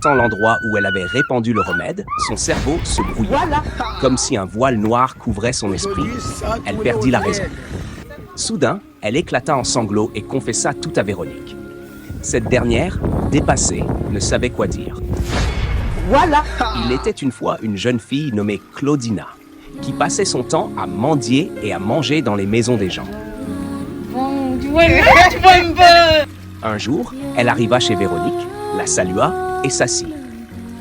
Dans l'endroit où elle avait répandu le remède, son cerveau se brouilla. Comme si un voile noir couvrait son esprit, elle perdit la raison. Soudain, elle éclata en sanglots et confessa tout à Véronique. Cette dernière, dépassée, ne savait quoi dire. Il était une fois une jeune fille nommée Claudina, qui passait son temps à mendier et à manger dans les maisons des gens. Un jour, elle arriva chez Véronique, la salua et s'assit.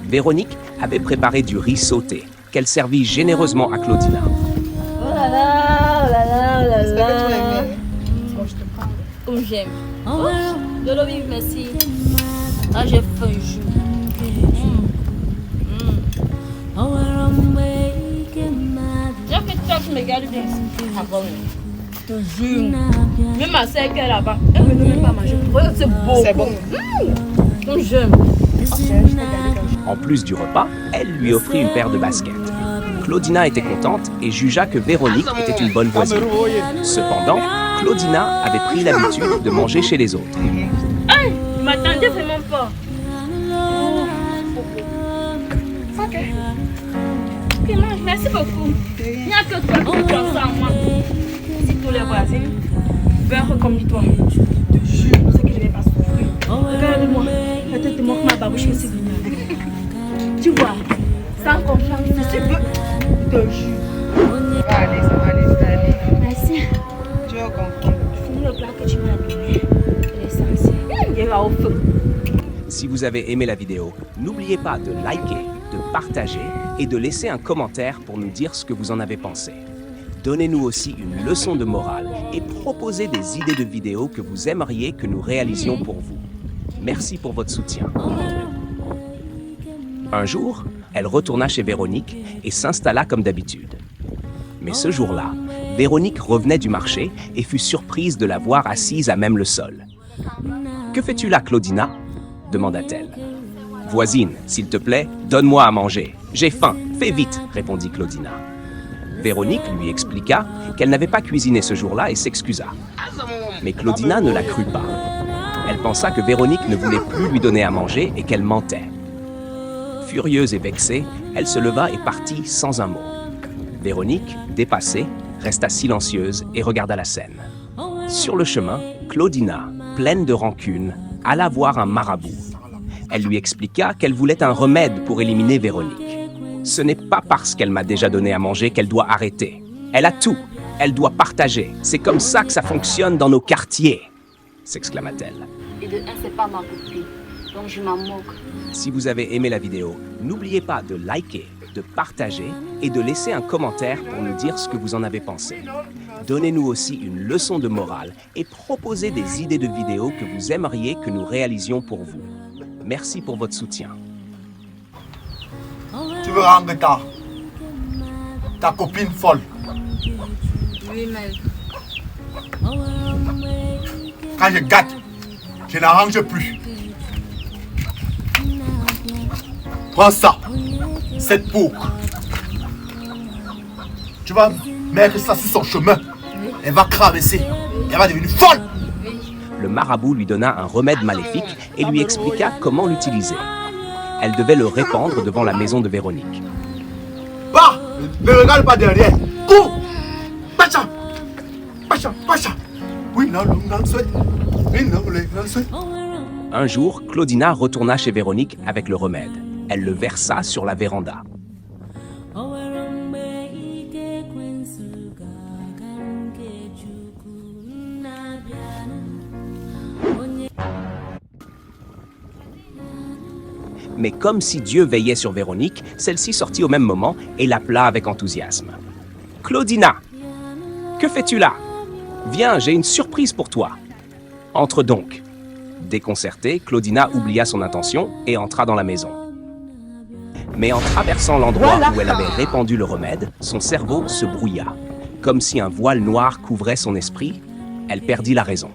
Véronique avait préparé du riz sauté, qu'elle servit généreusement à Claudina. Oh là là, oh là là, oh là là. Bon, je te prends. Comme j'aime. Oh, de l'eau vive, merci. Ah, j'ai faim, je. J'ai fait toi qui me garde bien. Ah bon. Je te jure. Même ma sœur qui est là-bas, elle ne veut même pas manger. Regarde, c'est beau. C'est bon. Comme j'aime. En plus du repas, elle lui offrit une paire de baskets. Claudina était contente et jugea que Véronique était une bonne voisine. Cependant, Claudina avait pris l'habitude de manger chez les autres. Hey, je m'attendais vraiment pas. Ok. Ok, mange, merci beaucoup. Il n'y a que toi qui penses à moi. Si tous les voisins veulent comme toi, je te jure, c'est que je ne vais pas souffrir. Regarde-moi, la tête de moi, ma babouche me s'est venue. Tu vois, sans confiance, si tu veux, je te jure. Ça va aller, ça va aller, ça va aller. Merci. Tu vas comprendre. Finis le plat que tu m'as donné. L'essentiel, il va au feu. Si vous avez aimé la vidéo, n'oubliez pas de liker, de partager et de laisser un commentaire pour nous dire ce que vous en avez pensé. Donnez-nous aussi une leçon de morale et proposez des idées de vidéos que vous aimeriez que nous réalisions pour vous. Merci pour votre soutien. Un jour, elle retourna chez Véronique et s'installa comme d'habitude. Mais ce jour-là, Véronique revenait du marché et fut surprise de la voir assise à même le sol. « Que fais-tu là, Claudina ?» demanda-t-elle. « Voisine, s'il te plaît, donne-moi à manger. J'ai faim, fais vite !» répondit Claudina. Véronique lui expliqua qu'elle n'avait pas cuisiné ce jour-là et s'excusa. Mais Claudina ne la crut pas. Elle pensa que Véronique ne voulait plus lui donner à manger et qu'elle mentait. Furieuse et vexée, elle se leva et partit sans un mot. Véronique, dépassée, resta silencieuse et regarda la scène. Sur le chemin, Claudina, pleine de rancune, alla voir un marabout. Elle lui expliqua qu'elle voulait un remède pour éliminer Véronique. « Ce n'est pas parce qu'elle m'a déjà donné à manger qu'elle doit arrêter. Elle a tout. Elle doit partager. C'est comme ça que ça fonctionne dans nos quartiers !» s'exclama-t-elle. Et de un, c'est pas ma copine. Donc je m'en moque. Si vous avez aimé la vidéo, n'oubliez pas de liker, de partager et de laisser un commentaire pour nous dire ce que vous en avez pensé. Donnez-nous aussi une leçon de morale et proposez des idées de vidéos que vous aimeriez que nous réalisions pour vous. Merci pour votre soutien. Tu veux rendre ta copine folle. Oui, mais Quand je gâte, je n'arrange plus. Prends ça, cette pourpre. Tu vas mettre ça sur son chemin. Elle va traverser. Elle va devenir folle. Le marabout lui donna un remède maléfique et lui expliqua comment l'utiliser. Elle devait le répandre devant la maison de Véronique. Va, ne regarde pas derrière. Cours. Pacha. Pacha, pacha. Oui, non, non, non, oui, non, non. Un jour, Claudina retourna chez Véronique avec le remède. Elle le versa sur la véranda. Mais comme si Dieu veillait sur Véronique, celle-ci sortit au même moment et l'appela avec enthousiasme. « Claudina, que fais-tu là? Viens, j'ai une surprise pour toi. Entre donc. » Déconcertée, Claudina oublia son intention et entra dans la maison. Mais en traversant l'endroit où elle avait répandu le remède, son cerveau se brouilla. Comme si un voile noir couvrait son esprit, elle perdit la raison.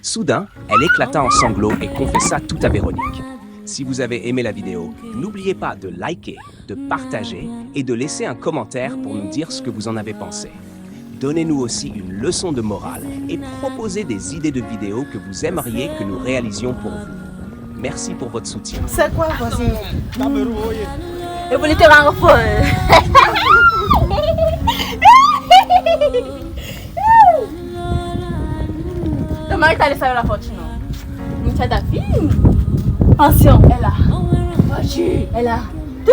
Soudain, elle éclata en sanglots et confessa tout à Véronique. Si vous avez aimé la vidéo, n'oubliez pas de liker, de partager et de laisser un commentaire pour nous dire ce que vous en avez pensé. Donnez-nous aussi une leçon de morale et proposez des idées de vidéos que vous aimeriez que nous réalisions pour vous. Merci pour votre soutien. C'est quoi, voisin? Et vous te rendre folle. Comment est allé savoir la fortune? Nous t'as ta fille. Pension, elle a. Voiture, elle a. Tout.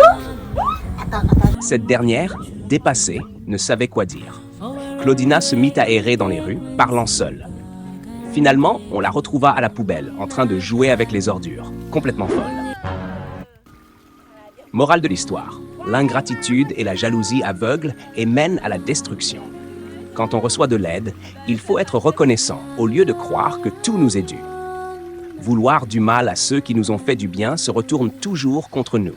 Cette dernière, dépassée, ne savait quoi dire. Claudina se mit à errer dans les rues, parlant seule. Finalement, on la retrouva à la poubelle, en train de jouer avec les ordures, complètement folle. Morale de l'histoire, l'ingratitude et la jalousie aveuglent et mènent à la destruction. Quand on reçoit de l'aide, il faut être reconnaissant au lieu de croire que tout nous est dû. Vouloir du mal à ceux qui nous ont fait du bien se retourne toujours contre nous.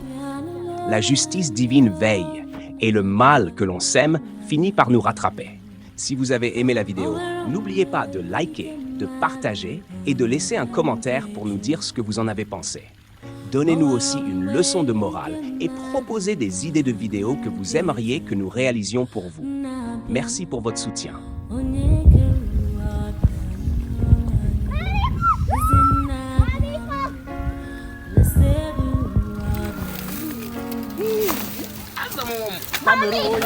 La justice divine veille et le mal que l'on sème finit par nous rattraper. Si vous avez aimé la vidéo, n'oubliez pas de liker, de partager et de laisser un commentaire pour nous dire ce que vous en avez pensé. Donnez-nous aussi une leçon de morale et proposez des idées de vidéos que vous aimeriez que nous réalisions pour vous. Merci pour votre soutien. Mameru,